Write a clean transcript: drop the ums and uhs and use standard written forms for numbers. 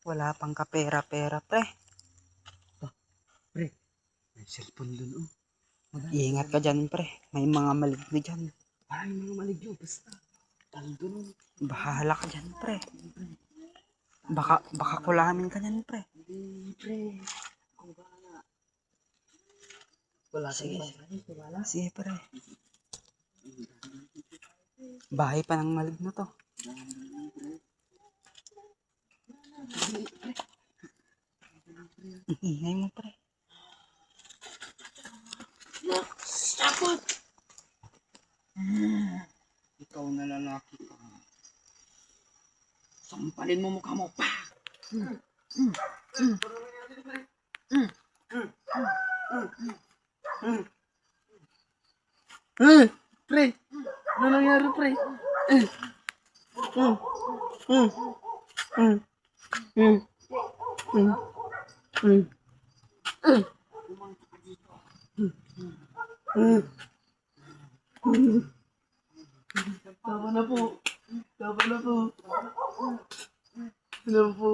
Wala pang kapera-pera, pre. Pre, may cellphone dun, oh. Ingat ka dyan, pre. May mga maligno dyan. Ay, mga maligyo, basta. Taldo nun. Bahala ka dyan, pre. Baka kulamin ka dyan, pre. Hindi, pre. Ako bahala. Wala Sige. wala. Sige, pre. Bahay pa ng maligno to. Ang ingay mo, pre. Sapot! Ikaw na lalaki ka. Sampalin mo mukha mo, pa! Pre! Ano nangyari, pre? Tama na po. Tama na po. Tama na po.